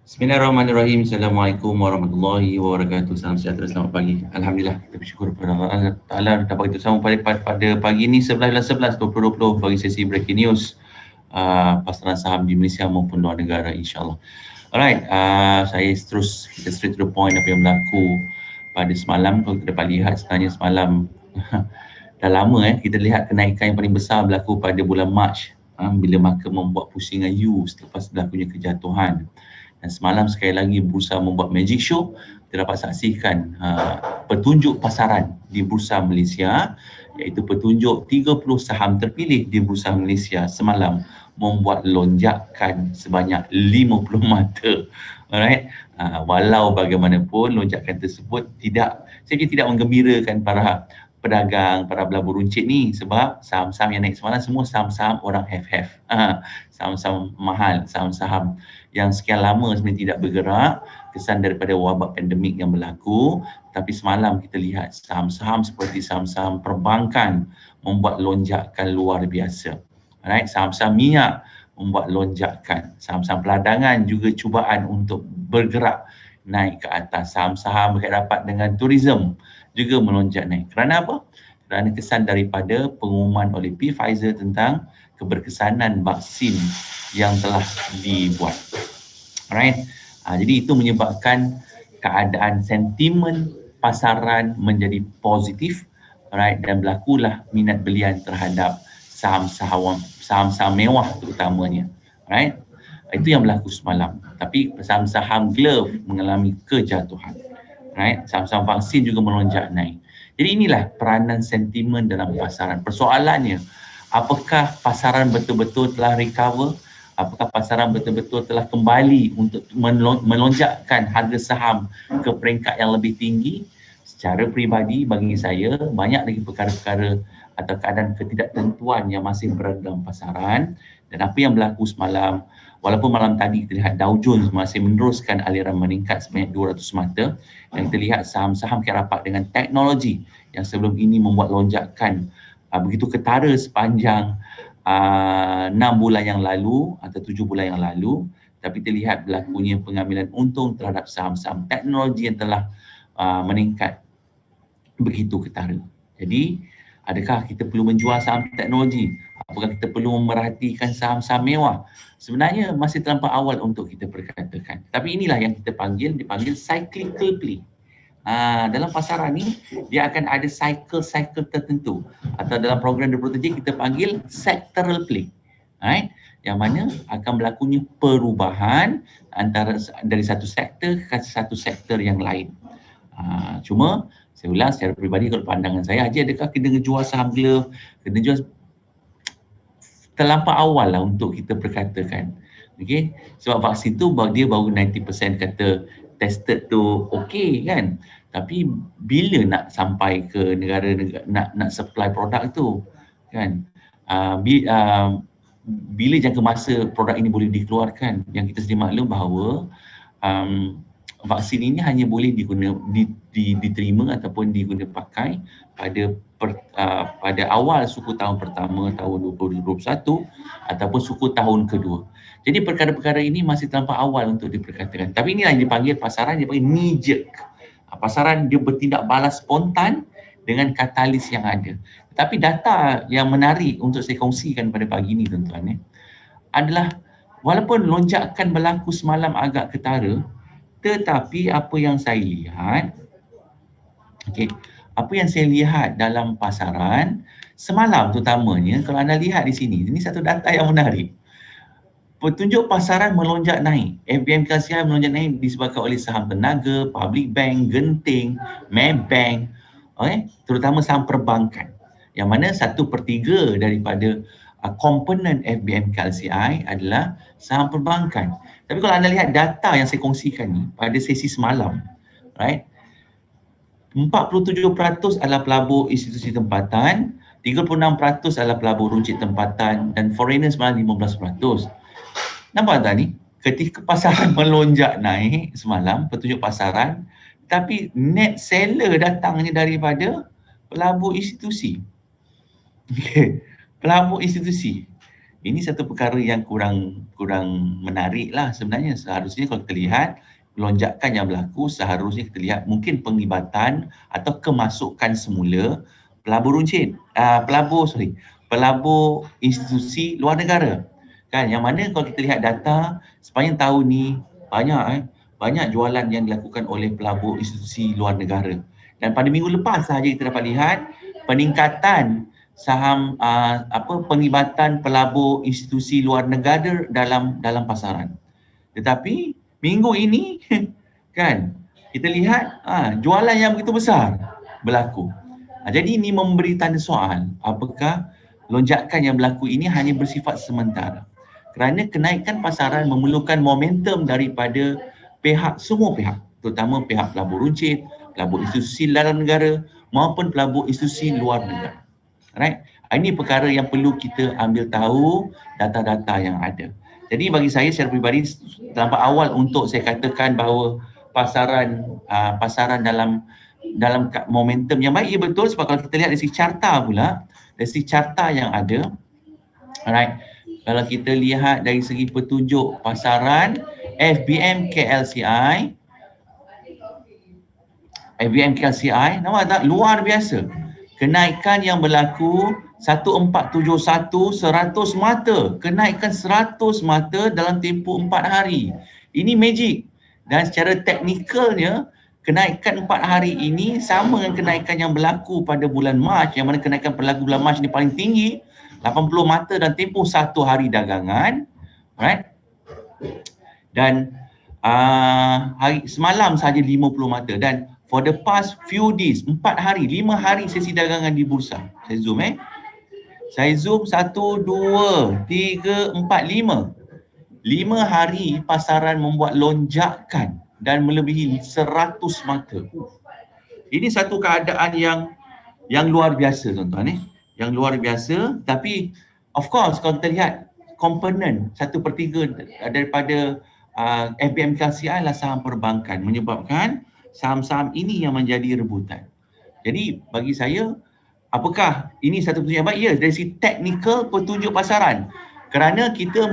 Bismillahirrahmanirrahim. Assalamualaikum warahmatullahi wabarakatuh. Salam sejahtera, selamat pagi. Alhamdulillah, kita bersyukur kepada Allah Ta'ala dapat kita sama pada pagi ini 11/11/2020 bagi sesi breaking news pasaran saham di Malaysia maupun luar negara, insyaAllah. Alright, kita straight to the point apa yang berlaku pada semalam. Kalau kita dapat lihat sebenarnya semalam dah lama kita lihat kenaikan yang paling besar berlaku pada bulan Mac, bila market membuat pusingan U selepas berlakunya kejatuhan. Dan semalam sekali lagi berusaha membuat magic show. Kita dapat saksikan petunjuk pasaran di Bursa Malaysia, iaitu petunjuk 30 saham terpilih di Bursa Malaysia semalam membuat lonjakan sebanyak 50 mata. Alright. Walau bagaimanapun lonjakan tersebut saya kira tidak menggembirakan para pedagang, para pelabur runcit ni, sebab saham-saham yang naik semalam semua saham-saham orang have. Saham-saham mahal, saham-saham yang sekian lama sebenarnya tidak bergerak kesan daripada wabak pandemik yang berlaku. Tapi semalam kita lihat saham-saham seperti saham-saham perbankan membuat lonjakan luar biasa. Alright, saham-saham minyak membuat lonjakan, saham-saham peladangan juga cubaan untuk bergerak naik ke atas. Saham-saham berkaitan dengan tourism juga melonjak naik. Kerana apa? Kerana kesan daripada pengumuman oleh Pfizer tentang keberkesanan vaksin yang telah dibuat. Alright. Jadi itu menyebabkan keadaan sentimen pasaran menjadi positif, alright, dan berlakulah minat belian terhadap saham-saham mewah terutamanya. Alright. Itu yang berlaku semalam. Tapi saham-saham glove mengalami kejatuhan. Right? Saham-saham vaksin juga melonjak naik. Jadi inilah peranan sentimen dalam pasaran. Persoalannya, apakah pasaran betul-betul telah recover? Apakah pasaran betul-betul telah kembali untuk melonjakkan harga saham ke peringkat yang lebih tinggi? Secara peribadi bagi saya, banyak lagi perkara-perkara atau keadaan ketidaktentuan yang masih berada dalam pasaran. Dan apa yang berlaku semalam, walaupun malam tadi kita lihat Dow Jones masih meneruskan aliran meningkat sebanyak 200 mata, dan kita lihat saham-saham rapat dengan teknologi yang sebelum ini membuat lonjakan begitu ketara sepanjang 6 bulan yang lalu atau 7 bulan yang lalu. Tapi kita lihat berlakunya pengambilan untung terhadap saham-saham teknologi yang telah meningkat begitu ketara. Jadi, adakah kita perlu menjual saham teknologi? Apakah kita perlu memerhatikan saham-saham mewah? Sebenarnya masih terlampau awal untuk kita perkatakan. Tapi inilah yang kita dipanggil cyclical play. Dalam pasaran ni, dia akan ada cycle tertentu. Atau dalam program 27 kita panggil sectoral play. Right? Yang mana akan berlakunya perubahan antara dari satu sektor ke satu sektor yang lain. Cuma saya ulang secara peribadi, kalau pandangan saya, adakah kena jual saham glove, kena jual, terlampau awal lah untuk kita perkatakan. Okay? Sebab vaksin tu dia baru 90% kata tested tu okey kan. Tapi bila nak sampai ke negara-negara nak supply produk tu kan, bila jangka masa produk ini boleh dikeluarkan? Yang kita sedia maklum bahawa vaksin ini hanya boleh diterima ataupun digunakan pakai pada awal suku tahun pertama tahun 2021 ataupun suku tahun kedua. Jadi perkara-perkara ini masih terlampau awal untuk diperkatakan. Tapi inilah yang dipanggil pasaran, dia panggil knee jerk. Pasaran dia bertindak balas spontan dengan katalis yang ada. Tapi data yang menarik untuk saya kongsikan pada pagi ini tuan-tuan adalah walaupun lonjakan berlaku semalam agak ketara, tetapi apa yang saya lihat, apa yang saya lihat dalam pasaran semalam terutamanya, kalau anda lihat di sini, ini satu data yang menarik. Petunjuk pasaran melonjak naik. FBM KCI melonjak naik disebabkan oleh saham tenaga, public bank, Genting, Maybank, terutama saham perbankan. Yang mana 1/3 daripada komponen FBM KCI adalah saham perbankan. Tapi kalau anda lihat data yang saya kongsikan ni pada sesi semalam, right? 47% adalah pelabur institusi tempatan, 36% adalah pelabur runcit tempatan, dan foreigner semalam 15%. Nampak tak ni? Ketika pasaran melonjak naik semalam, petunjuk pasaran, tapi net seller datangnya daripada pelabur institusi. Pelabur institusi. Ini satu perkara yang kurang menarik lah sebenarnya. Seharusnya kalau kita lihat lonjakan yang berlaku, seharusnya kita lihat mungkin penglibatan atau kemasukan semula pelabur runcit, pelabur institusi luar negara. Kan, yang mana kalau kita lihat data sepanjang tahun ni banyak jualan yang dilakukan oleh pelabur institusi luar negara. Dan pada minggu lepas sahaja kita dapat lihat peningkatan saham penglibatan pelabur institusi luar negara dalam pasaran. Tetapi minggu ini kan kita lihat jualan yang begitu besar berlaku. Jadi ini memberi tanda soal apakah lonjakan yang berlaku ini hanya bersifat sementara. Kerana kenaikan pasaran memerlukan momentum daripada semua pihak, terutama pihak pelabur runcit, pelabur institusi dalam negara maupun pelabur institusi luar negara. Right? Ini perkara yang perlu kita ambil tahu data-data yang ada. Jadi bagi saya secara peribadi terlampau awal untuk saya katakan bahawa pasaran dalam momentum yang baik. Ya betul, sebab kalau kita lihat dari segi carta pula, dari segi carta yang ada, alright, kalau kita lihat dari segi petunjuk pasaran FBM KLCI, nampak tak? Luar biasa. Kenaikan yang berlaku 1471 100 mata. Kenaikan 100 mata dalam tempoh 4 hari. Ini magic. Dan secara teknikalnya, kenaikan 4 hari ini sama dengan kenaikan yang berlaku pada bulan Mac, yang mana kenaikan berlaku bulan Mac ni paling tinggi, 80 mata dan tempoh 1 hari dagangan. Right? Dan semalam saja 50 mata. Dan for the past few days, 4 hari, 5 hari sesi dagangan di bursa. Saya zoom Saya zoom 1, 2, 3, 4, 5. 5 hari pasaran membuat lonjakan dan melebihi 100 mata. Ini satu keadaan yang luar biasa tuan-tuan. Yang luar biasa, tapi of course kalau kita lihat komponen 1/3 daripada FBM KLCI adalah saham perbankan, menyebabkan saham-saham ini yang menjadi rebutan. Jadi bagi saya, apakah ini satu petunjuk yang baik? Ya, dari segi teknikal petunjuk pasaran. Kerana kita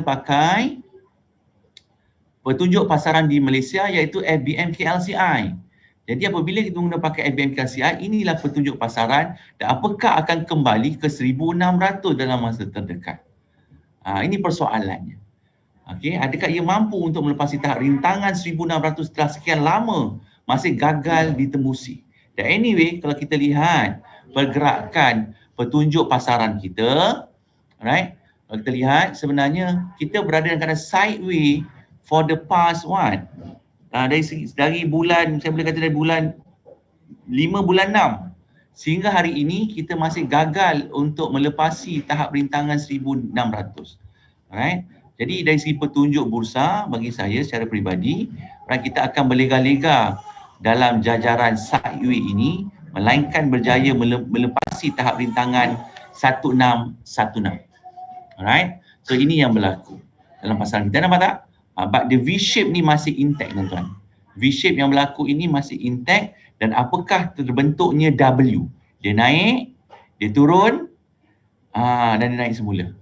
pakai petunjuk pasaran di Malaysia iaitu FBM KLCI. Jadi apabila kita guna pakai FBM KLCI, inilah petunjuk pasaran dan apakah akan kembali ke 1,600 dalam masa terdekat. Ini persoalannya. Okey, adakah ia mampu untuk melepasi tahap rintangan 1,600 setelah sekian lama masih gagal ditembusi? Dan anyway, kalau kita lihat pergerakan petunjuk pasaran kita, right? Kalau kita lihat sebenarnya kita berada dalam keadaan sideways for the past dari bulan, saya boleh kata dari bulan 5 bulan 6 sehingga hari ini kita masih gagal untuk melepasi tahap rintangan 1,600. Alright. Jadi dari segi petunjuk bursa bagi saya secara peribadi, kita akan berlega-lega dalam jajaran sideways ini melainkan berjaya melepasi tahap rintangan 1616. Alright. So ini yang berlaku dalam pasaran kita. Nampak tak? But the V-shape ni masih intact tuan-tuan. V-shape yang berlaku ini masih intact dan apakah terbentuknya W? Dia naik, dia turun, dan dia naik semula.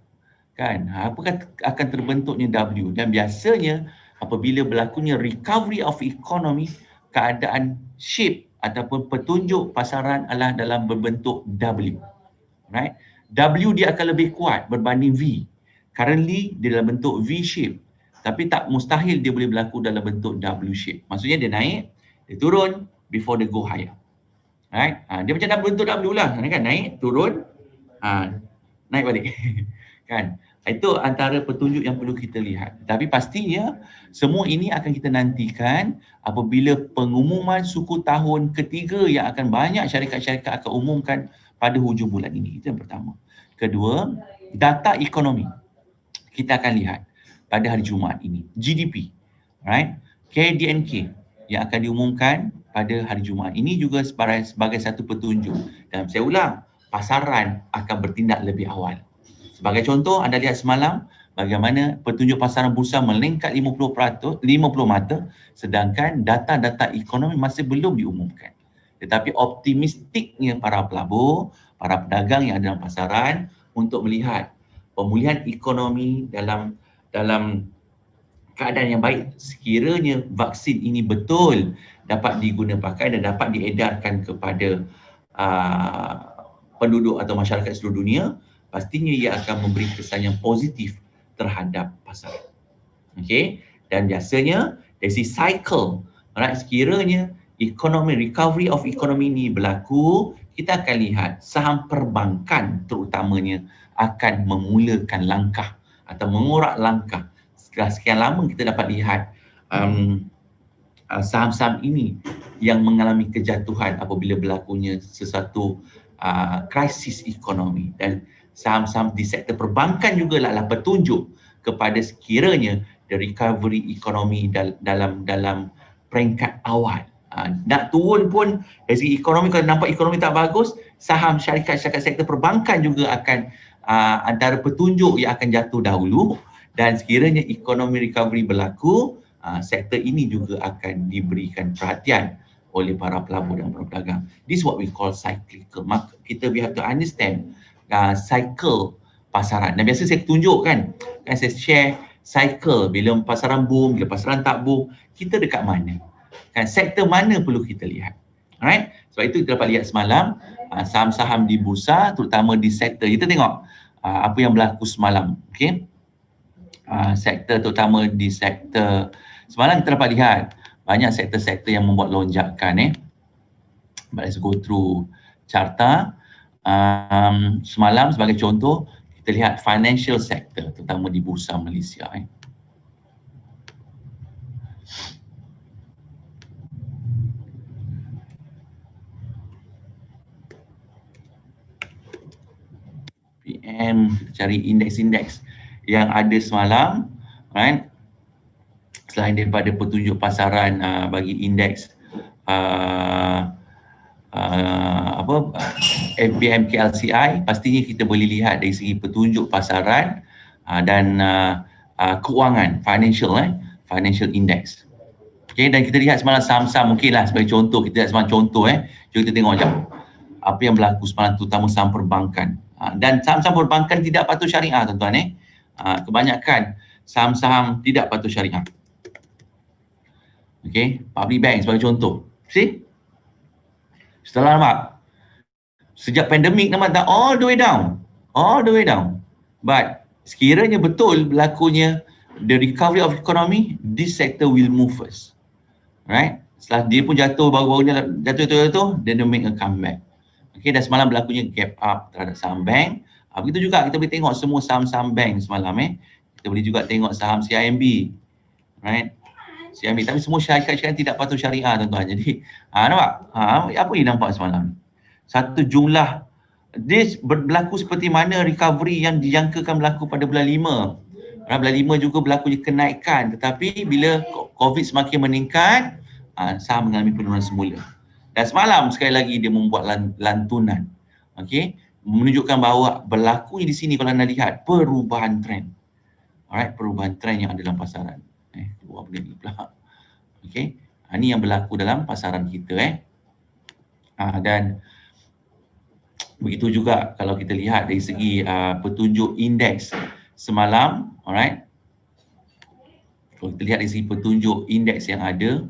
Kan? Apakah akan terbentuknya W? Dan biasanya apabila berlakunya recovery of economy, keadaan shape ataupun petunjuk pasaran adalah dalam berbentuk W. Right? W dia akan lebih kuat berbanding V. Currently dia dalam bentuk V-shape. Tapi tak mustahil dia boleh berlaku dalam bentuk W-shape. Maksudnya dia naik, dia turun before dia go higher. Right? Dia macam dalam bentuk W lah. Kan? Naik, turun, naik balik. Kan? Itu antara petunjuk yang perlu kita lihat. Tapi pastinya semua ini akan kita nantikan apabila pengumuman suku tahun ketiga yang akan banyak syarikat-syarikat akan umumkan pada hujung bulan ini. Itu yang pertama. Kedua, data ekonomi. Kita akan lihat pada hari Jumaat ini. GDP, right? KDNK yang akan diumumkan pada hari Jumaat ini juga sebagai satu petunjuk. Dan saya ulang, pasaran akan bertindak lebih awal. Sebagai contoh, anda lihat semalam bagaimana petunjuk pasaran bursa meningkat 50 mata sedangkan data-data ekonomi masih belum diumumkan. Tetapi optimistiknya para pelabur, para pedagang yang ada dalam pasaran untuk melihat pemulihan ekonomi dalam keadaan yang baik sekiranya vaksin ini betul dapat diguna pakai dan dapat diedarkan kepada penduduk atau masyarakat seluruh dunia, pastinya ia akan memberi kesan yang positif terhadap pasaran. Okay, dan biasanya dari sisi cycle, alright, sekiranya recovery of economy ini berlaku, kita akan lihat saham perbankan terutamanya akan memulakan langkah atau mengorak langkah. Setelah sekian lama kita dapat lihat saham-saham ini yang mengalami kejatuhan apabila berlakunya sesuatu krisis ekonomi, dan saham-saham di sektor perbankan juga adalah petunjuk kepada sekiranya the recovery ekonomi dalam peringkat awal. Nak turun pun dari segi ekonomi, kalau nampak ekonomi tak bagus, saham syarikat-syarikat sektor perbankan juga akan antara petunjuk yang akan jatuh dahulu, dan sekiranya ekonomi recovery berlaku, sektor ini juga akan diberikan perhatian oleh para pelabur dan para pedagang. This is what we call cyclical. Maka kita we have to understand cycle pasaran. Dan biasa saya tunjuk kan saya share cycle bila pasaran boom, bila pasaran tak boom, kita dekat mana? Kan sektor mana perlu kita lihat. Alright? Sebab itu kita dapat lihat semalam saham-saham di bursa terutama di sektor, kita tengok apa yang berlaku semalam. Okey. Sektor terutama di sektor semalam kita dapat lihat banyak sektor-sektor yang membuat lonjakan. But let's go through carta. Semalam sebagai contoh kita lihat financial sector terutama di bursa Malaysia. PM, cari indeks-indeks yang ada semalam, right? Selain daripada petunjuk pasaran bagi indeks FBM KLCI, pastinya kita boleh lihat dari segi petunjuk pasaran dan keuangan, financial index. Okay, dan kita lihat semalam saham-saham, mungkinlah sebagai contoh, kita lihat semalam contoh jom kita tengok sekejap apa yang berlaku semalam terutama saham perbankan. Dan saham-saham perbankan tidak patuh syariah tuan-tuan. Kebanyakan saham-saham tidak patuh syariah. Okay, public bank sebagai contoh. See? Setelah nampak, sejak pandemik nampak tak all the way down. But sekiranya betul berlakunya the recovery of economy, this sector will move first. Right? Setelah dia pun jatuh, baru-barunya jatuh, then they make a comeback. Okay, dan semalam berlakunya gap up terhadap saham bank. Begitu juga kita boleh tengok semua saham-saham bank semalam. Kita boleh juga tengok saham CIMB. Right? CIMB, tapi semua syarikat-syarikat tidak patuh syariah tuan-tuan. Jadi, nampak? Apa yang nampak semalam? Satu jumlah, this berlaku seperti mana recovery yang dijangkakan berlaku pada bulan 5. Bulan 5 juga berlaku kenaikan, tetapi bila COVID semakin meningkat, saham mengalami penurunan semula. Dan semalam sekali lagi dia membuat lantunan. Okey, menunjukkan bahawa berlaku di sini kalau anda lihat perubahan trend. Alright, perubahan trend yang ada dalam pasaran. Buat benda ni pula. Okey, ini yang berlaku dalam pasaran kita. Dan begitu juga kalau kita lihat dari segi petunjuk indeks semalam, alright. Kalau kita lihat dari segi petunjuk indeks yang ada,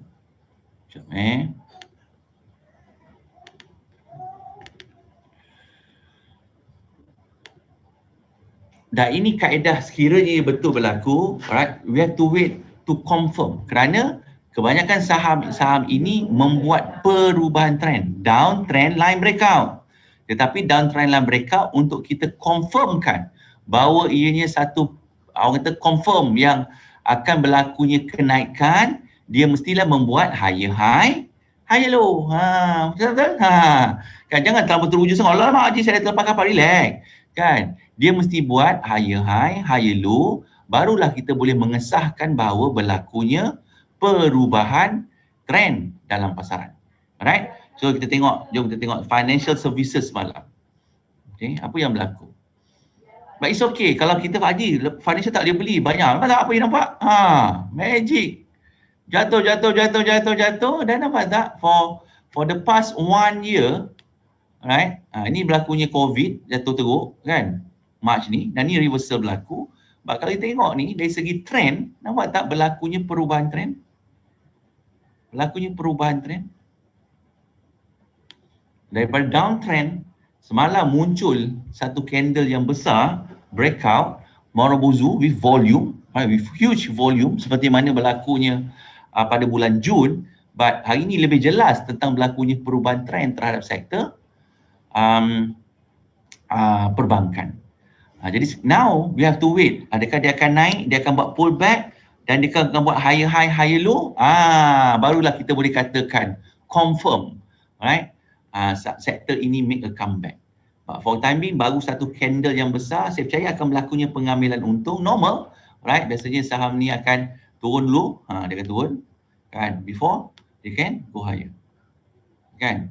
dan ini kaedah sekiranya betul berlaku, alright, we have to wait to confirm, kerana kebanyakan saham ini membuat perubahan trend, downtrend line breakout. Tetapi downtrend line breakout untuk kita confirmkan bahawa ianya satu, orang kata confirm yang akan berlakunya kenaikan, dia mestilah membuat higher high, higher low. Betul-betul? Kan jangan terlalu teruja sangat. Alamak Haji, saya dah terlepas kapal, relax. Kan? Dia mesti buat higher high, higher low, barulah kita boleh mengesahkan bahawa berlakunya perubahan trend dalam pasaran. Alright? So kita tengok, jom kita tengok financial services malam. Okay, apa yang berlaku? But it's okay kalau kita Haji, financial tak boleh beli banyak. Nampak tak apa yang nampak? Magic. Jatuh dan nampak tak for the past 1 year, right? Ini berlakunya COVID, jatuh teruk kan? March ni, dan ni reversal berlaku. But kalau kita tengok ni dari segi trend, nampak tak berlakunya perubahan trend? Berlakunya perubahan trend. Daripada downtrend, semalam muncul satu candle yang besar, breakout, Marubozu with volume, with huge volume seperti mana berlakunya pada bulan Jun. But hari ini lebih jelas tentang berlakunya perubahan trend terhadap sektor perbankan. Jadi now we have to wait. Adakah dia akan naik, dia akan buat pullback dan dia akan buat higher high, higher low? Barulah kita boleh katakan confirm, right? Sektor ini make a comeback. But for time being, baru satu candle yang besar, saya percaya akan berlakunya pengambilan untung normal, right? Biasanya saham ni akan turun dulu, dia akan turun, kan? Before they can go higher, kan?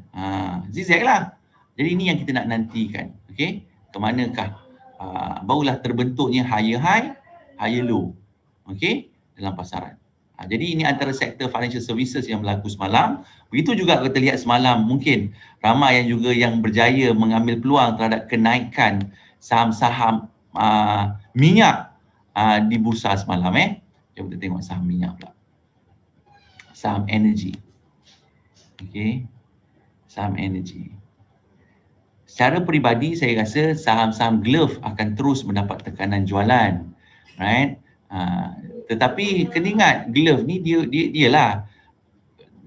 Zigzag lah. Jadi ini yang kita nak nantikan, okay? Kemanakah barulah terbentuknya higher high, higher low, okay? Dalam pasaran. Jadi ini antara sektor financial services yang berlaku semalam. Begitu juga kita lihat semalam, mungkin ramai yang juga yang berjaya mengambil peluang terhadap kenaikan saham-saham minyak di bursa semalam. Jom kita tengok saham minyak pula. Saham energy. Okay. Saham energy. Secara peribadi saya rasa saham-saham glove akan terus mendapat tekanan jualan. Right? Tetapi kena ingat glove ni dia lah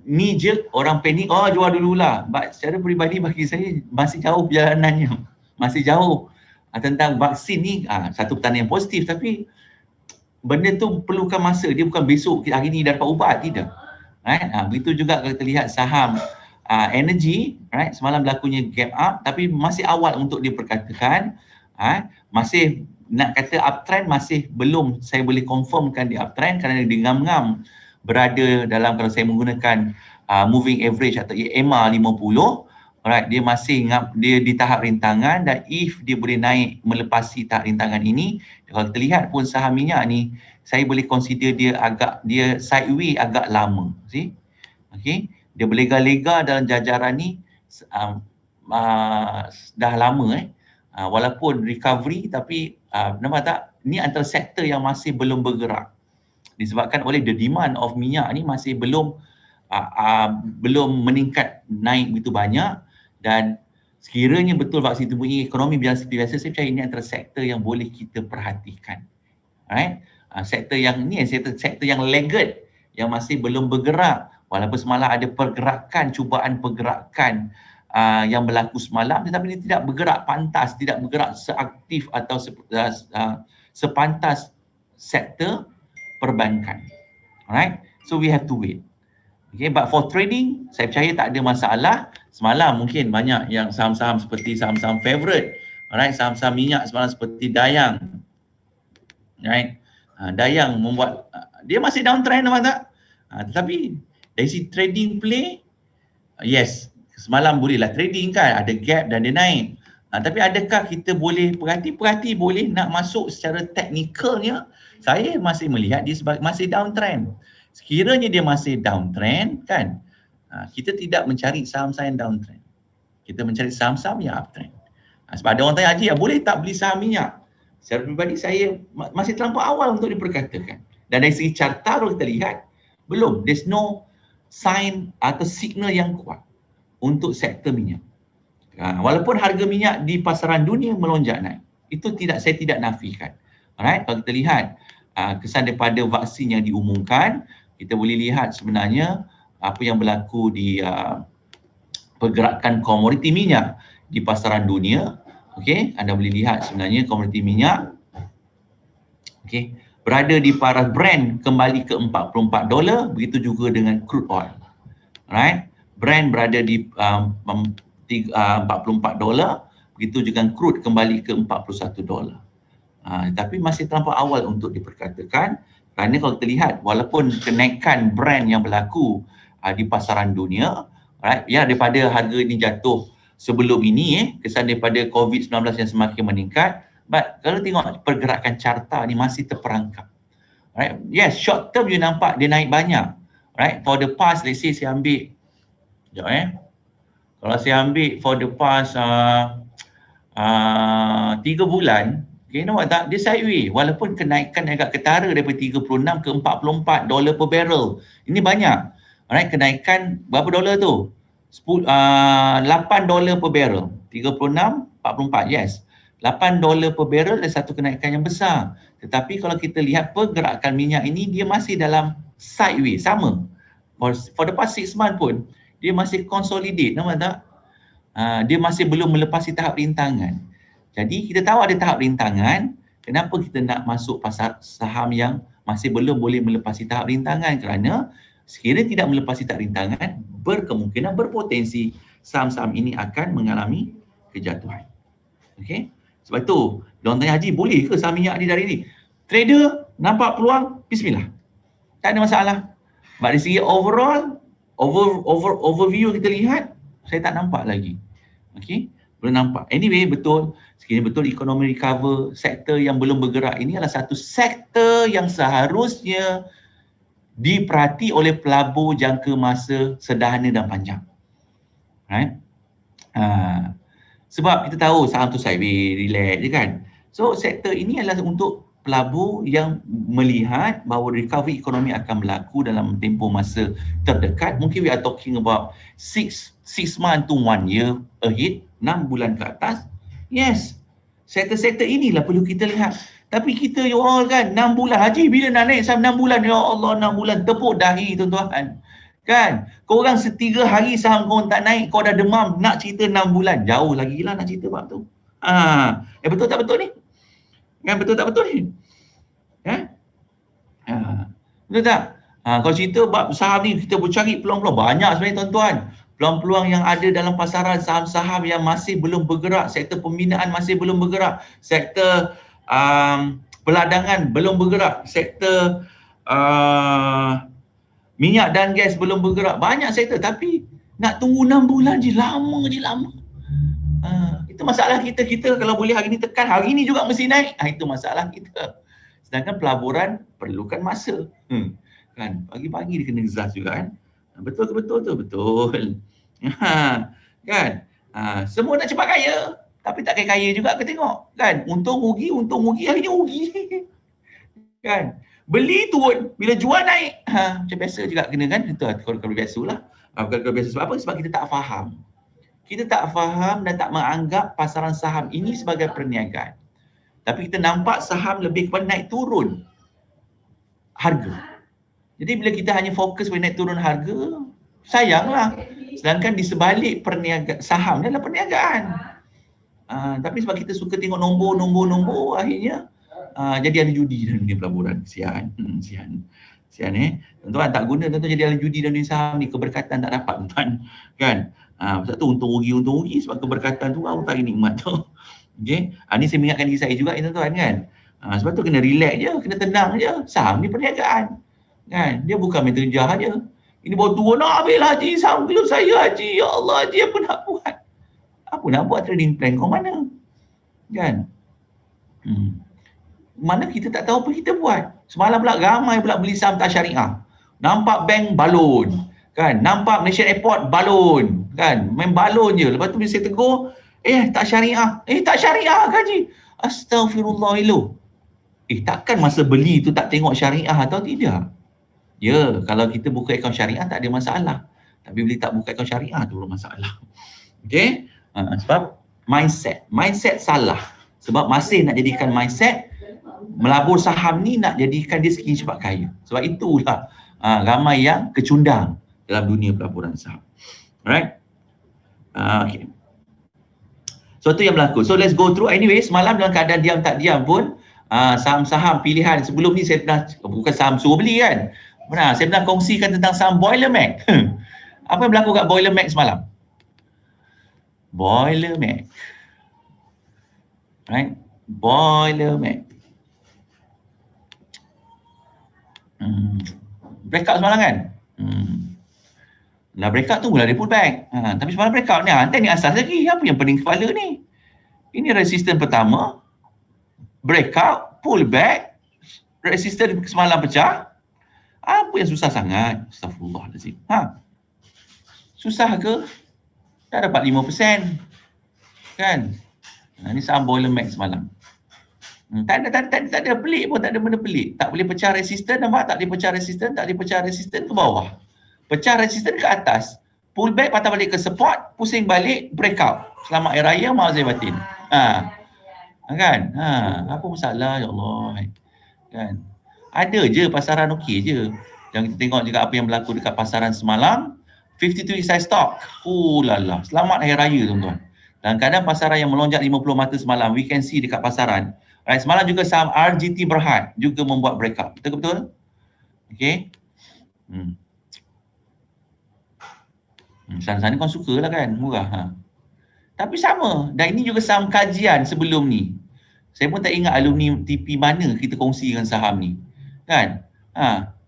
ni je orang panik, jual dululah. But secara peribadi bagi saya masih jauh perjalanannya, masih jauh. Tentang vaksin ni satu pertanda yang positif, tapi benda tu perlukan masa. Dia bukan besok hari ni dah dapat ubat, tidak, right? Begitu juga kalau kita lihat saham energy, right? Semalam berlakunya gap up tapi masih awal untuk diperkatakan, masih nak kata uptrend masih belum saya boleh confirmkan di uptrend kerana dia ngam-ngam berada dalam, kalau saya menggunakan moving average atau EMA 50, alright, dia masih dia di tahap rintangan, dan if dia boleh naik melepasi tahap rintangan ini, kalau kita lihat pun saham minyak ni saya boleh consider dia sideways agak lama, see? Okay, dia berlega-lega dalam jajaran ni dah lama walaupun recovery, tapi nampak tak, ni antara sektor yang masih belum bergerak disebabkan oleh the demand of minyak ni masih belum meningkat naik begitu banyak. Dan sekiranya betul vaksin itu bunyi ekonomi berjalan seperti biasa, saya percaya ini antara sektor yang boleh kita perhatikan, right? Sektor yang ni sektor yang laggard, yang masih belum bergerak, walaupun semalam ada pergerakan, cubaan pergerakan yang berlaku semalam, tetapi dia tidak bergerak pantas, tidak bergerak seaktif atau sepantas sektor perbankan. Alright, so we have to wait. Okay, but for trading, saya percaya tak ada masalah. Semalam mungkin banyak yang saham-saham seperti saham-saham favorite, alright, saham-saham minyak semalam seperti Dayang, right? Dayang membuat, dia masih downtrend, nampak tak? Tetapi dari si trading play, yes, semalam bolehlah trading kan, ada gap dan dia naik. Tapi adakah kita boleh perhati boleh nak masuk secara teknikalnya? Saya masih melihat dia masih downtrend. Sekiranya dia masih downtrend kan, kita tidak mencari saham-saham yang downtrend. Kita mencari saham-saham yang uptrend. Sebab ada orang tanya, Haji, boleh tak beli saham minyak? Secara pribadi saya masih terlampau awal untuk diperkatakan. Dan dari segi carta kalau kita lihat, belum, there's no sign atau signal yang kuat untuk sektor minyak. Walaupun harga minyak di pasaran dunia melonjak naik, itu saya tidak nafikan. Alright, kalau kita lihat kesan daripada vaksin yang diumumkan, kita boleh lihat sebenarnya apa yang berlaku di pergerakan komoditi minyak di pasaran dunia. Okey, anda boleh lihat sebenarnya komoditi minyak berada di paras Brent kembali ke $44, begitu juga dengan crude oil. Alright, Brent berada di $44, begitu juga crude kembali ke $41. Tapi masih terlampau awal untuk diperkatakan, kerana kalau kita lihat walaupun kenaikan Brent yang berlaku di pasaran dunia, right, ya, daripada harga ini jatuh sebelum ini, kesan daripada COVID-19 yang semakin meningkat, but kalau tengok pergerakan carta ni masih terperangkap. Right? Yes, short term you nampak dia naik banyak. Right? For the past, let's say saya ambil, kalau saya ambil for the past 3 bulan, Okay, nampak tak? Dia sideways. Walaupun kenaikan agak ketara daripada 36 ke 44 dolar per barrel. Ini banyak. Alright, kenaikan berapa dolar tu? 8 dolar per barrel. 36, 44, yes. 8 dolar per barrel adalah satu kenaikan yang besar. Tetapi kalau kita lihat pergerakan minyak ini, dia masih dalam sideways, sama. For the past 6 months pun, dia masih consolidate, nampak tak? Dia masih belum melepasi tahap rintangan. Jadi kita tahu ada tahap rintangan, kenapa kita nak masuk pasar saham yang masih belum boleh melepasi tahap rintangan? Kerana sekiranya tidak melepasi tahap rintangan, berkemungkinan berpotensi saham-saham ini akan mengalami kejatuhan. Okey? Sebab tu, diorang tanya, Haji, boleh ke saham minyak ni dari ni? Trader nampak peluang, bismillah. Tak ada masalah. Dari segi overall, overview kita lihat, saya tak nampak lagi. Okey? Belum nampak. Anyway, betul. Sekiranya betul ekonomi recover, sektor yang belum bergerak ini adalah satu sektor yang seharusnya diperhati oleh pelabur jangka masa sederhana dan panjang. Right? Sebab kita tahu saham tu sideways, relax je kan. So, sektor ini adalah untuk pelabur yang melihat bahawa recovery ekonomi akan berlaku dalam tempoh masa terdekat. Mungkin we are talking about 6 months to 1 year ahead, 6 bulan ke atas. Yes, sektor-sektor inilah perlu kita lihat. Tapi kita you all kan 6 bulan, Haji bila nak naik saham 6 bulan? Ya Allah, 6 bulan tepuk dahi tuan-tuan. Kan? Korang 3 hari saham korang tak naik, kau dah demam nak cerita 6 bulan. Jauh lagi lah nak cerita bab tu. Betul tak betul ni? Kan betul tak betul ni? Betul tak? Kalau cerita bab saham ni kita bercari peluang-peluang banyak sebenarnya tuan-tuan. Peluang-peluang yang ada dalam pasaran saham-saham yang masih belum bergerak, sektor pembinaan masih belum bergerak, sektor peladangan belum bergerak, sektor minyak dan gas belum bergerak. Banyak sektor tapi nak tunggu 6 bulan je, lama je lama. Itu masalah kita. Kita kalau boleh hari ni tekan, hari ni juga mesti naik. Itu masalah kita. Sedangkan pelaburan perlukan masa. Kan? Pagi-pagi dia kena zas juga kan. Betul ke betul tu? Betul. Kan? Semua nak cepat kaya. Tapi tak kaya juga ke tengok. Kan? Untung rugi, hari ni rugi. Kan? Beli turun, bila jual naik. Macam biasa juga kena kan? Itu kalau biasa lah. Kalau biasa sebab apa? Sebab kita tak faham. Kita tak faham dan tak menganggap pasaran saham ini sebagai perniagaan. Tapi kita nampak saham lebih kepada naik turun harga. Jadi bila kita hanya fokus pada naik turun harga, sayanglah. Sedangkan di sebalik saham ni adalah perniagaan. Tapi sebab kita suka tengok nombor, akhirnya jadi ahli judi dalam dunia pelaburan. Sian. Tuan-tuan tak guna, tuan-tuan jadi ahli judi dalam dunia saham ni, keberkatan tak dapat tuan. Kan? Sebab tu untung rugi sebab keberkatan tu Allah tarik nikmat tu. Okey. Ni saya mengingatkan diri saya juga tuan-tuan kan. Sebab tu kena relax je, kena tenang je. Saham ni perniagaan. Kan? Dia bukan main terjah je. Ini baru turun nak habis lah Haji, saham kelip saya Haji. Ya Allah Haji, apa nak buat? Apa nak buat trading plan kau mana? Kan? Mana kita tak tahu apa kita buat. Semalam pula ramai pula beli saham tak syariah. Nampak bank balon. Kan? Nampak Malaysian Airport balon. Kan? Main balon je. Lepas tu bila saya tegur, tak syariah. Tak syariah ke Haji? Astaghfirullahaladzim. Takkan masa beli tu tak tengok syariah atau tidak? Ya, kalau kita buka akaun syariah tak ada masalah. Tapi bila tak buka akaun syariah tu masalah. Okey? Sebab mindset salah. Sebab masih nak jadikan mindset melabur saham ni nak jadikan dia sekiranya cepat kaya. Sebab itulah ramai yang kecundang dalam dunia pelaburan saham. Alright? Okay. So tu yang berlaku. So let's go through. Anyway, semalam dalam keadaan diam tak diam pun saham-saham pilihan sebelum ni saya pernah, bukan saham suruh beli kan. Saya pernah kongsikan tentang saham Boiler Mac. Apa yang berlaku kat Boiler Mac semalam? Boiler Mac. Right? Boiler Mac. Breakout semalam kan? Lah breakout tu mula dia pullback. Tapi semalam breakout ni, ni asas lagi. Apa yang pening kepala ni? Ini resisten pertama. Breakout, pullback. Resisten semalam pecah. Apa yang susah sangat? Astagfirullahaladzim. Susah ke? Dah dapat 5%. Kan? Ni saham Boiler Mac semalam. Tak ada pelik pun, tak ada benda pelik. Tak boleh pecah resisten, nampak? Tak boleh pecah resisten, tak boleh pecah resisten ke bawah. Pecah resisten ke atas. Pull back, patah balik ke support, pusing balik, breakout. Selamat Hari Raya, maaf saya batin. Kan? Apa masalah, ya Allah. Kan? Ada je pasaran okey je. Yang kita tengok juga apa yang berlaku dekat pasaran semalam, 52 week size stock. Lala. Selamat Hari Raya, tuan-tuan. Dan kadang pasaran yang melonjak 50 mata semalam, we can see dekat pasaran. Right, semalam juga saham RGT Berhad juga membuat breakout. Betul-betul? Okey. Saham-saham ni kau suka lah kan, murah. Tapi sama, dan ini juga saham kajian sebelum ni. Saya pun tak ingat alumni TP mana kita kongsikan saham ni. Kan?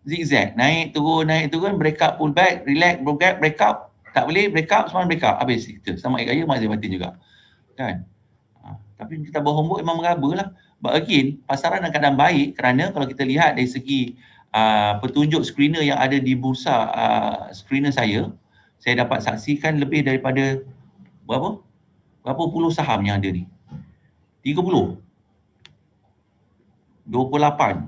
Zigzag, naik turun, breakout, pull back, relax, breakout, tak boleh, breakout, semalam breakout, habis kita. Sama Hari Raya, Mazhar Batin juga. Kan? Tapi kita berhomework memang meraba lah. But again, pasaran dalam keadaan baik kerana kalau kita lihat dari segi petunjuk screener yang ada di bursa screener saya dapat saksikan lebih daripada berapa puluh saham yang ada ni? 30, 28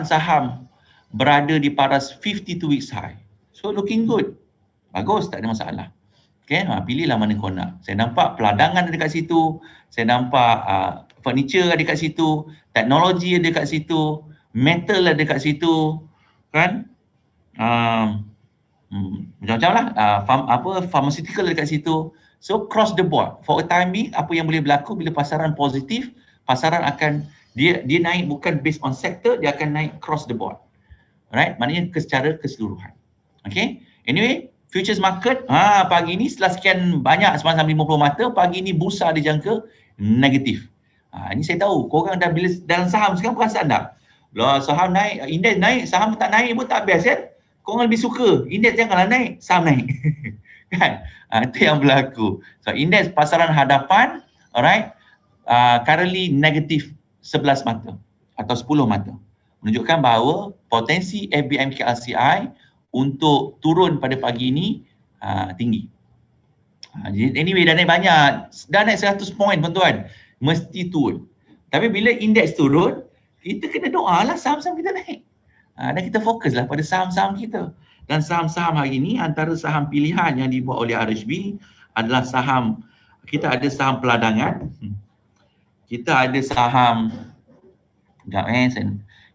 saham berada di paras 52 weeks high. So looking good. Bagus, tak ada masalah. Okay, pilihlah mana kau nak. Saya nampak peladangan ada dekat situ, saya nampak furniture ada dekat situ, teknologi ada dekat situ, metal ada dekat situ, kan? Macam-macam lah. Pharmaceutical ada dekat situ. So cross the board. For a time being, apa yang boleh berlaku bila pasaran positif, pasaran akan dia naik bukan based on sector, dia akan naik cross the board. Alright, maknanya secara keseluruhan. Okay, anyway, futures market pagi ni setelah sekian banyak semalam 50 mata, pagi ni bursa dijangka negatif. Ini saya tahu korang dah bila dalam saham sekarang perasaan tak? Lah saham naik, indeks naik, saham tak naik pun tak best kan? Korang lebih suka indeks janganlah naik, saham naik. Kan? Itu yang berlaku. So indeks pasaran hadapan, alright, currently negatif 11 mata atau 10 mata. Menunjukkan bahawa potensi FBMK LCI untuk turun pada pagi ini tinggi. Anyway, dah naik banyak. Dah naik 100 poin, tuan-tuan. Mesti turun. Tapi bila indeks turun, kita kena doa lah saham-saham kita naik. Dan kita fokuslah pada saham-saham kita. Dan saham-saham hari ini, antara saham pilihan yang dibuat oleh RHB adalah saham, kita ada saham peladangan, kita ada saham,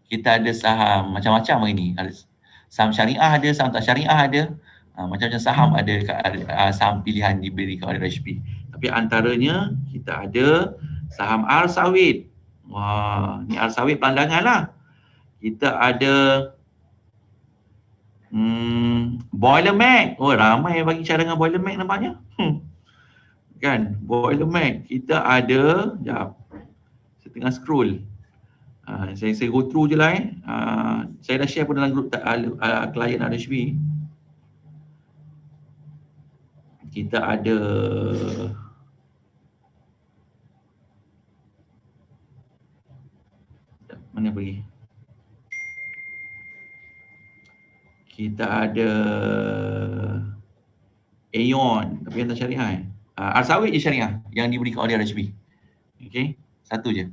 kita ada saham macam-macam hari ini. Saham syariah ada, saham tak syariah ada, macam-macam saham ada dekat saham pilihan diberikan oleh RHB. Tapi antaranya kita ada saham R sawit. Wah, ni R sawit pandangan lah. Kita ada Boiler Mac. Oh, ramai bagi cadangan Boiler Mac nampaknya. Kan, Boiler Mac. Kita ada, sekejap, saya tengah scroll. Saya go through je lah saya dah share pun dalam grup klien RHB. Kita ada mana pergi? Kita ada Aeon, tapi yang tak syariah Arsawit je syariah yang diberikan oleh RHB. Okay, satu je.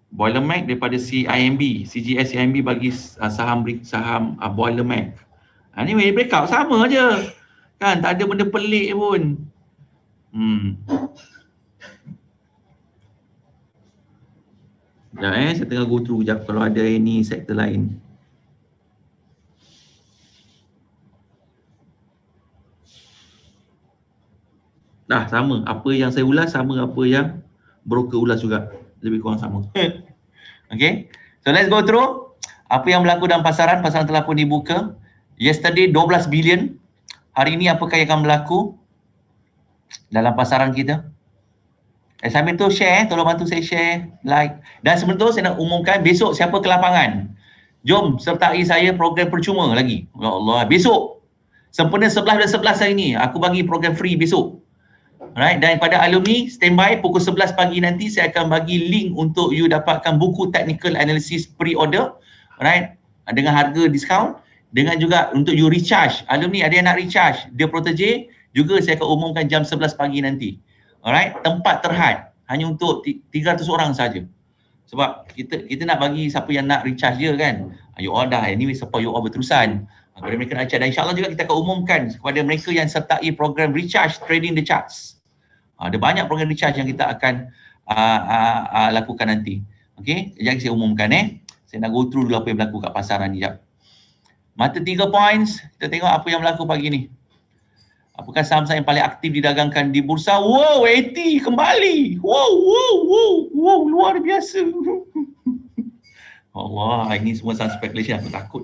Boiler Mac daripada CIMB, CGS CIMB bagi saham Boiler Mac. Anyway, breakout sama je. Kan, tak ada benda pelik pun. Sekejap saya tengah go through sekejap kalau ada any sektor lain. Sama. Apa yang saya ulas sama apa yang broker ulas juga. Lebih kurang sama. Okay. So let's go through. Apa yang berlaku dalam pasaran. Pasaran telah pun dibuka. Yesterday 12 bilion. Hari ini apakah yang akan berlaku dalam pasaran kita? Sambil tu share. Tolong bantu saya share. Like. Dan sebelum tu saya nak umumkan besok siapa ke lapangan. Jom sertai saya program percuma lagi. Ya Allah. Besok. Sempena 11 dan 11 hari ni. Aku bagi program free besok. Alright, dan pada alumni standby pukul 11 pagi nanti saya akan bagi link untuk you dapatkan buku technical analysis pre-order, alright, dengan harga diskaun, dengan juga untuk you recharge. Alumni ada yang nak recharge dia protege juga saya akan umumkan jam 11 pagi nanti. Alright, tempat terhad. hanya untuk 300 orang saja. Sebab kita nak bagi siapa yang nak recharge je kan. You all dah anyway support you all berterusan. Kepada mereka nak recharge, dan insyaAllah juga kita akan umumkan kepada mereka yang sertai program recharge trading the charts. Ada banyak program recharge yang kita akan lakukan nanti. Okay, sekejap saya umumkan Saya nak go through dulu apa yang berlaku kat pasaran ni. Sekejap. Mata 3 points, kita tengok apa yang berlaku pagi ni. Apakah saham-saham yang paling aktif didagangkan di bursa? Wow, 80 kembali. Wow, luar biasa. Allah, ini semua saham speculation, aku takut.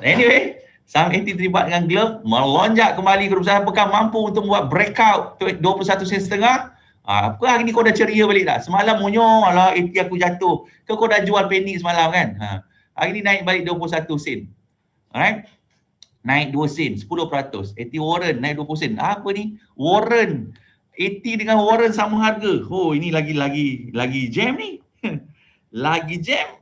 Anyway, saham 80 terlibat dengan glove, melonjak kembali ke perusahaan pekan mampu untuk membuat breakout 21 sen setengah. Apa hari ni kau dah ceria balik tak? Semalam munyo, alah 80 aku jatuh. Kau dah jual penny semalam kan? Hari ni naik balik 21 sen. Alright? Naik 2 sen, 10%. 80 Warren naik 20 sen. Apa ni? Warren. 80 dengan Warren sama harga. Oh, ini lagi jam ni. Lagi jam.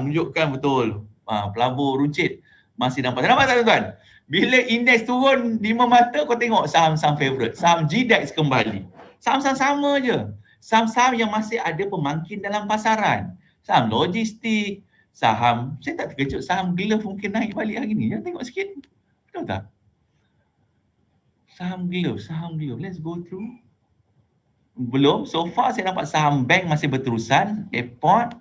Menunjukkan betul. Pelabur runcit masih nampak. Nampak tak tuan-tuan? Bila indeks turun 5 mata, kau tengok saham-saham favorite. Saham GDAX kembali. Saham-saham sama je. Saham-saham yang masih ada pemangkin dalam pasaran. Saham logistik, saham, saya tak terkejut saham glove mungkin naik balik hari ni. Tengok sikit. Betul tak? Saham glove. Let's go through. Belum. So far saya nampak saham bank masih berterusan. Airport,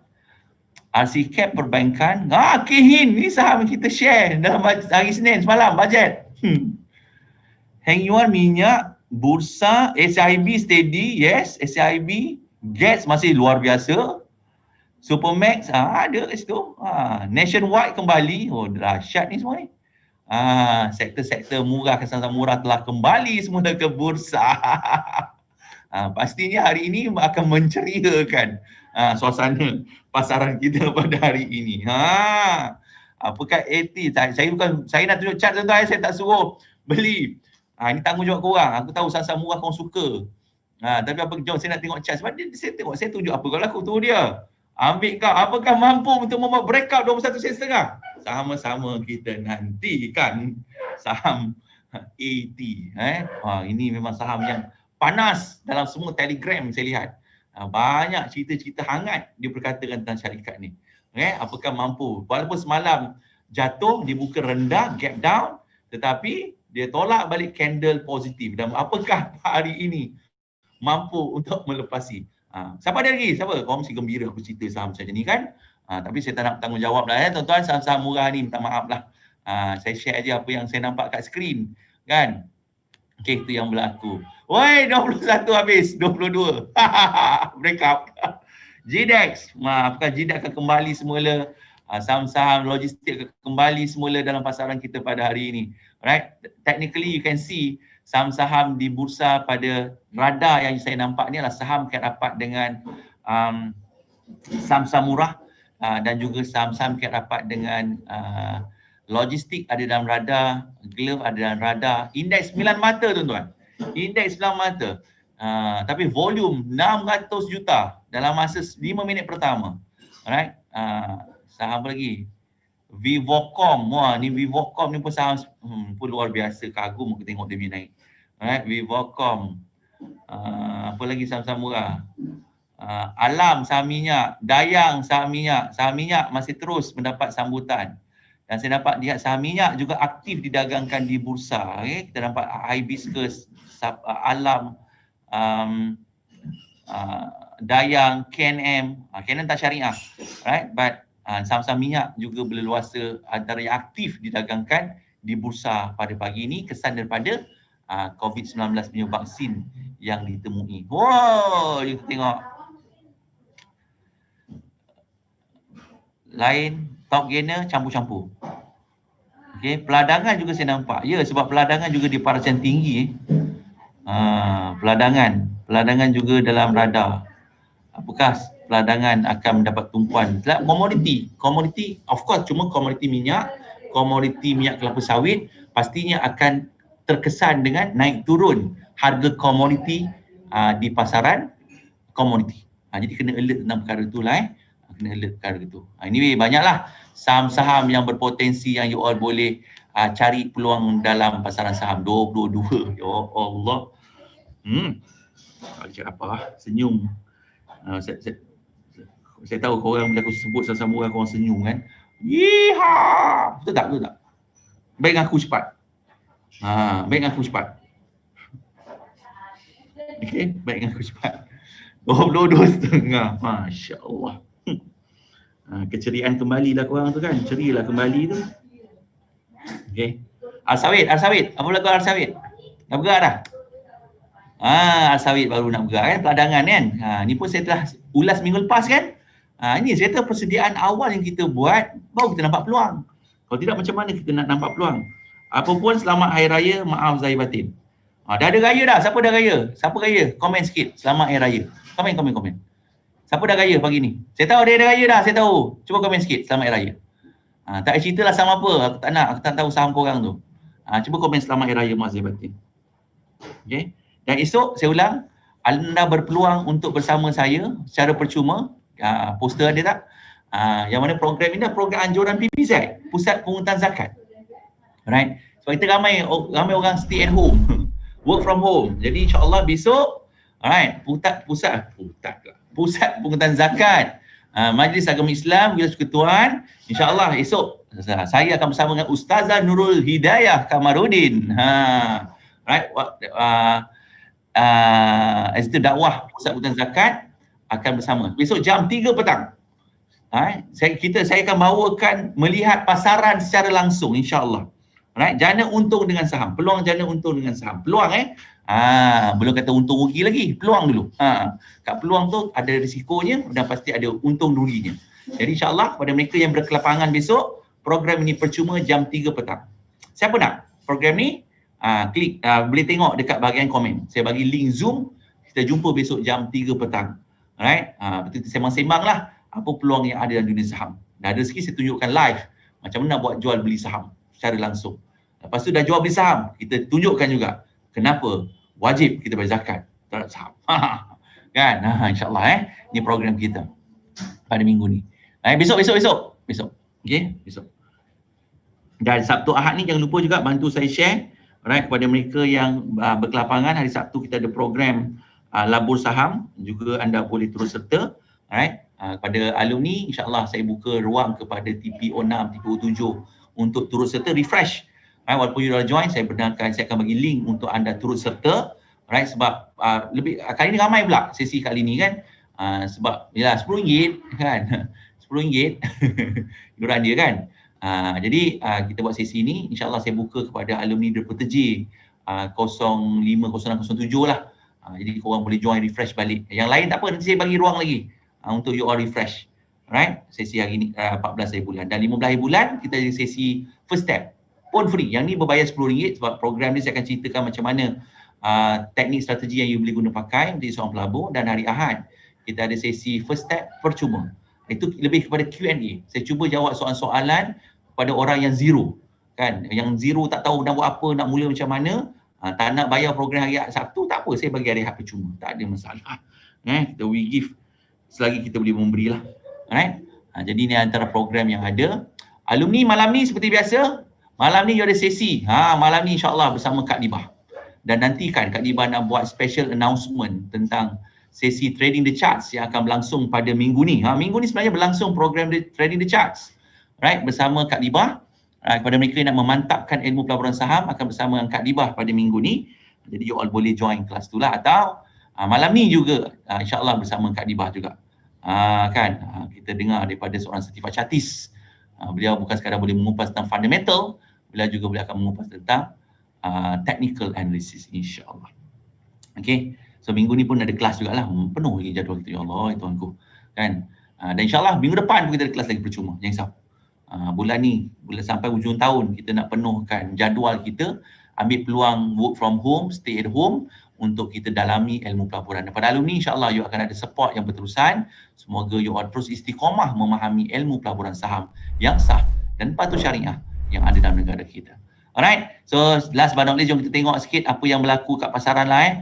RC Cap perbankan. Kehin. Ni saham kita share dalam hari Senin semalam, bajet. Heng Yuan minyak, bursa, SIB steady. Yes, SIB. Gas masih luar biasa. Supermax ada kat situ. Nationwide kembali. Oh, dahsyat ni semua ni. Sektor-sektor murah, kesan murah telah kembali semua ke bursa. Pastinya hari ini akan menceriakan suasana pasaran kita pada hari ini. Apakah 80? Saya nak tunjuk chart tuan-tuan, saya tak suruh beli. Ini tanggungjawab korang. Aku tahu saham-saham murah korang suka. Tapi jom saya nak tengok chart sebab saya tunjuk apa kalau aku tu dia. Ambil kau, apakah mampu untuk membuat breakout 21 sen setengah? Sama-sama kita nantikan saham AT. Ini memang saham yang panas dalam semua Telegram saya lihat. Banyak cerita-cerita hangat diperkatakan tentang syarikat ni. Apakah mampu? Walaupun semalam jatuh, dibuka rendah, gap down, tetapi dia tolak balik candle positif. Dan apakah hari ini mampu untuk melepasi? Siapa ada lagi? Siapa? Kau mesti gembira aku cerita saham macam ni kan? Tapi saya tak nak tanggungjawab lah tuan-tuan, saham-saham murah ni minta maaf lah. Saya share je apa yang saya nampak kat skrin kan? Okay, itu yang berlaku. Woi, 21 habis, 22. Break up. GDAX, apakah GDAX akan kembali semula? Saham-saham logistik akan kembali semula dalam pasaran kita pada hari ini. Right? Technically you can see saham-saham di bursa pada radar yang saya nampak ni adalah saham kat rapat dengan saham-saham murah dan juga saham-saham kat rapat dengan logistik ada dalam radar, glove ada dalam radar, indeks 9 mata tuan-tuan. Indeks 9 mata. Tapi volume 600 juta dalam masa 5 minit pertama. Alright? Saham apa lagi? Vivocom. Wah, ni Vivocom ni pun saham pun luar biasa, kagum aku tengok dia punya naik. Alright, Vivocom. Apa lagi saham-saham murah? Alam saham minyak, Dayang saham minyak. Saham minyak masih terus mendapat sambutan. Dan saya dapat lihat saham minyak juga aktif didagangkan di bursa. Okay? Kita nampak Hibiscus, Alam, Dayang, KNM. KNM tak syariah. Right? But saham-saham minyak juga berleluasa antara yang aktif didagangkan di bursa pada pagi ini kesan daripada COVID-19 punya vaksin yang ditemui. Wow, you tengok. Lain, top gainer campur-campur. Okey, peladangan juga saya nampak. Ya, sebab peladangan juga di pasaran tinggi. Peladangan juga dalam radar. Apakah peladangan akan mendapat tumpuan? Komoditi, of course cuma komoditi minyak kelapa sawit pastinya akan terkesan dengan naik turun harga komoditi di pasaran komoditi. Jadi kena alert tentang perkara itulah kena alert perkara itu. Anyway, banyaklah saham-saham yang berpotensi yang you all boleh cari peluang dalam pasaran saham 22. Ya Allah. Tak cakap apa, senyum. Saya tahu korang bila aku sebut sama-sama orang, korang senyum kan. Yeehaw! Betul tak? Betul tak? Baik dengan aku cepat. Baik dengan aku cepat. Okey, baik dengan aku cepat. 22.5. Masya Allah. Keceriaan kembalilah korang tu kan. Cerilah kembali tu. Okey. Al-Sawid. Apa berlaku Al-Sawid? Dah bergerak dah? Al-Sawid baru nak bergerak kan, peladangan kan. Ni pun saya telah ulas minggu lepas kan. Ini saya kata persediaan awal yang kita buat, baru kita nampak peluang. Kalau tidak macam mana kita nak nampak peluang? Apa pun selamat Hari Raya, maaf Zahir Batin. Dah ada raya dah, siapa dah raya? Siapa raya? Komen sikit, selamat Hari Raya. Komen. Siapa dah raya pagi ni? Saya tahu dia ada raya dah, saya tahu. Cuba komen sikit, selamat Hari Raya. Tak ada cerita lah sama apa, aku tak tahu saham korang tu. Cuba komen selamat Hari Raya, maaf Zahir Batin. Okay. Dan esok saya ulang, anda berpeluang untuk bersama saya secara percuma. Poster ada tak? Yang mana program ini adalah program anjuran PPZ, Pusat Pungutan Zakat. Right? Sebab kita ramai orang stay at home, work from home. Jadi insya-Allah besok, alright, Pusat Pungutan Zakat, Majlis Agama Islam Wilayah Persekutuan, insya-Allah esok saya akan bersama dengan Ustazah Nurul Hidayah Kamarudin. Right? Asisten dakwah Pusat Pungutan Zakat akan bersama. Besok jam 3 petang. Saya akan bawakan melihat pasaran secara langsung insya-Allah. Right? Jana untung dengan saham. Peluang jana untung dengan saham. Peluang belum kata untung rugi lagi. Peluang dulu. Kat peluang tu ada risikonya dan pasti ada untung ruginya. Jadi insya-Allah pada mereka yang berkelapangan besok, program ini percuma jam 3 petang. Siapa nak program ni? Klik, boleh tengok dekat bahagian komen. Saya bagi link Zoom. Kita jumpa besok jam 3 petang. Alright? Betul sembang-sembang lah apa peluang yang ada dalam dunia saham. Dah ada sikit saya tunjukkan live macam mana nak buat jual beli saham secara langsung. Lepas tu dah jual beli saham, kita tunjukkan juga kenapa wajib kita bayar zakat terhadap saham. Kan? InsyaAllah ni program kita pada minggu ni. Besok. Okey, besok. Dan Sabtu Ahad ni jangan lupa juga bantu saya share kepada mereka yang berkelapangan. Hari Sabtu kita ada program labur saham, juga anda boleh terus serta. Kepada alumni, insyaAllah saya buka ruang kepada TPO 6, TPO 7 untuk turut serta refresh. Walaupun you dah join, saya akan bagi link untuk anda turut serta. Sebab lebih kali ni ramai pula sesi kali ni kan. Sebab yalah RM10 kan. RM10 yuran dia kan. Jadi kita buat sesi ni, insyaAllah saya buka kepada alumni Daripada J 050607 lah. Jadi korang boleh join refresh balik. Yang lain tak apa, nanti saya bagi ruang lagi untuk you all refresh. Alright, sesi hari ni 14 hari bulan. Dan 15 hari bulan kita ada sesi first step pun free. Yang ni berbayar RM10 sebab program ni saya akan ceritakan macam mana teknik strategi yang you boleh guna pakai menjadi seorang pelabur. Dan hari Ahad kita ada sesi first step percuma. Itu lebih kepada Q&A. Saya cuba jawab soalan-soalan kepada orang yang zero. Kan? Yang zero tak tahu nak buat apa, nak mula macam mana. Tak nak bayar program hari Sabtu, tak apa. Saya bagi hari Ahad percuma. Tak ada masalah. Kita we give selagi kita boleh memberilah. Alright? Jadi ni antara program yang ada. Alumni malam ni seperti biasa. Malam ni you ada sesi. Malam ni insyaAllah bersama Kak Dibah. Dan nantikan Kak Dibah nak buat special announcement tentang sesi Trading the Charts yang akan berlangsung pada minggu ni. Minggu ni sebenarnya berlangsung program Trading the Charts. Right? Bersama Kak Dibah. Kepada mereka yang nak memantapkan ilmu pelaburan saham akan bersama dengan Kak Dibah pada minggu ni. Jadi you all boleh join kelas tu lah. Atau malam ni juga insyaAllah bersama Kak Dibah juga. Kita dengar daripada seorang sertifat Chatis. Beliau bukan sekadar boleh mengupas tentang fundamental, beliau juga boleh akan mengupas tentang technical analysis insyaAllah. Okay, so minggu ni pun ada kelas jugalah. Penuh lagi jadual kita, ya Allah, ya Tuhanku. Kan? Dan insyaAllah minggu depan pun kita ada kelas lagi percuma. Jangan risau. Bulan ni, sampai hujung tahun kita nak penuhkan jadual kita, ambil peluang work from home, stay at home untuk kita dalami ilmu pelaburan. Dan pada alumni insyaAllah you akan ada support yang berterusan. Semoga you all terus istiqamah memahami ilmu pelaburan saham yang sah dan patuh syariah yang ada dalam negara kita. Alright, so last but not least, jom kita tengok sikit apa yang berlaku kat pasaran lah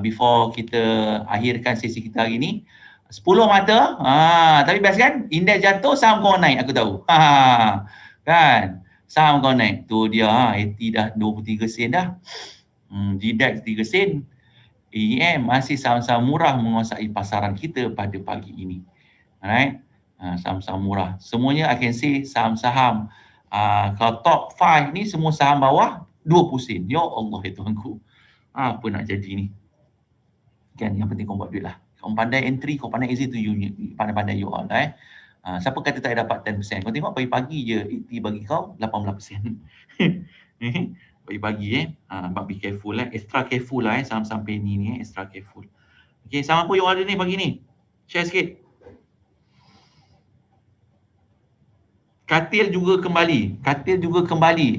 before kita akhirkan sesi kita hari ni. 10 mata, tapi best kan? Indeks jatuh, saham kau naik, aku tahu. Kan? Saham kau naik. Tu dia, AT dah 23 sen dah. GDAX 3 sen. AEM masih sama-sama murah menguasai pasaran kita pada pagi ini. Alright, saham-saham murah. Semuanya I can say saham-saham. Kalau top 5 ni semua saham bawah 20 sen. Ya Allah ya Tuhanku. Apa nak jadi ni? Kan yang penting kau buat duit lah. Kau pandai entry, kau pandai exit tu you pandai-pandai you all siapa kata tak dapat 10%? Kau tengok pagi-pagi je ET bagi kau 18%. Pagi-pagi but be careful extra careful saham-saham penny ni extra careful. Okay, saham apa you ada ni pagi ni? Share sikit. Katil juga kembali.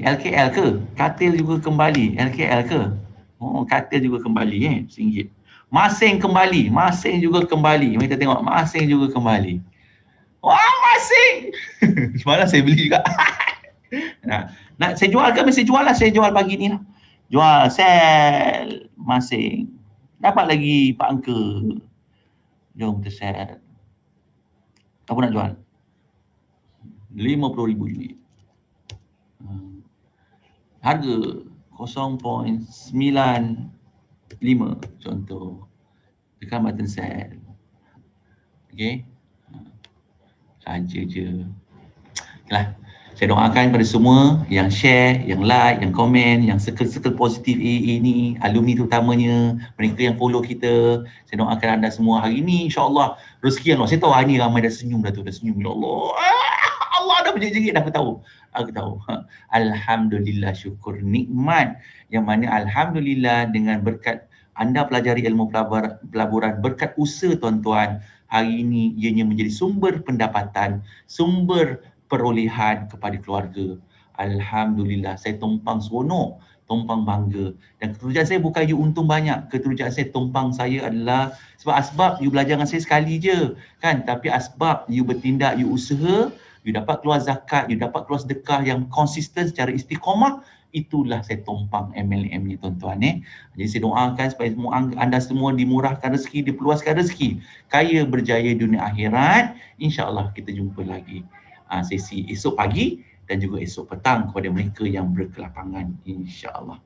LKL ke? Katil juga kembali. LKL ke? Oh, Katil juga kembali RM1. Masing kembali. Masing juga kembali. Mari kita tengok. Masing juga kembali. Wah, Masing! Semalam saya beli juga. Nak saya jual ke? Saya jual lah. Saya jual pagi ni lah. Jual, sell. Masing. Dapat lagi Pak Angka. Jom kita sell. Apa nak jual? 50,000 unit. Harga 0.95 contoh. Tekan button sell. Okey. Saja je. Okeylah. Saya doakan kepada semua yang share, yang like, yang komen, yang circle-circle positif AA ni, alumni terutamanya, mereka yang follow kita. Saya doakan anda semua hari ni insya-Allah rezeki Allah. Saya tahu hari ni ramai dah senyum dah senyum. Ya Allah. Allah dah berjerit-jerit dah aku tahu. Alhamdulillah, syukur nikmat yang mana alhamdulillah dengan berkat anda pelajari ilmu pelaburan, berkat usaha tuan-tuan, hari ini ianya menjadi sumber pendapatan, sumber perolehan kepada keluarga. Alhamdulillah, saya tumpang seronok, tumpang bangga. Dan keterujaan saya bukan you untung banyak. Keterujaan saya tumpang saya adalah sebab asbab you belajar dengan saya sekali je. Kan? Tapi asbab you bertindak, you usaha, you dapat keluar zakat, you dapat keluar sedekah yang konsisten secara istiqamah, itulah saya tumpang MLM ni tuan-tuan. Jadi saya doakan supaya anda semua dimurahkan rezeki, diperluaskan rezeki, kaya berjaya dunia akhirat. InsyaAllah kita jumpa lagi sesi esok pagi dan juga esok petang kepada mereka yang berkelapangan, insyaAllah.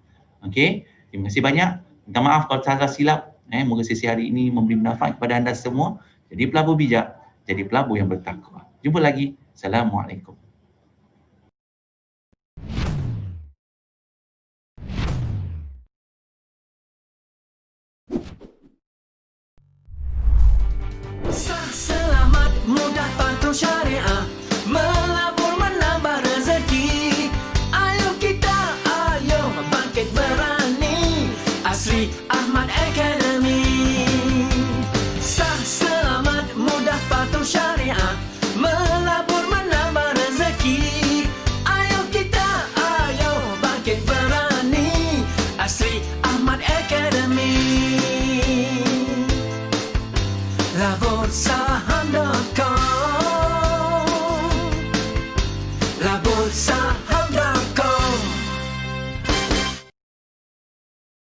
Okey, terima kasih banyak. Minta maaf kalau salah silap. Moga sesi hari ini memberi manfaat kepada anda semua. Jadi pelabur bijak, jadi pelabur yang bertakwa. Jumpa lagi. Assalamualaikum. Selamat, mudah, patuh, syariah, melabur menambah rezeki. Ayo kita, ayo bangkit berani, Asri Ahmad Academy. Selamat, mudah, patuh, syariah, melabur menambah rezeki. Ayo kita, ayo bangkit berani, Asri Ahmad Academy. Labursaham.com. Labursaham.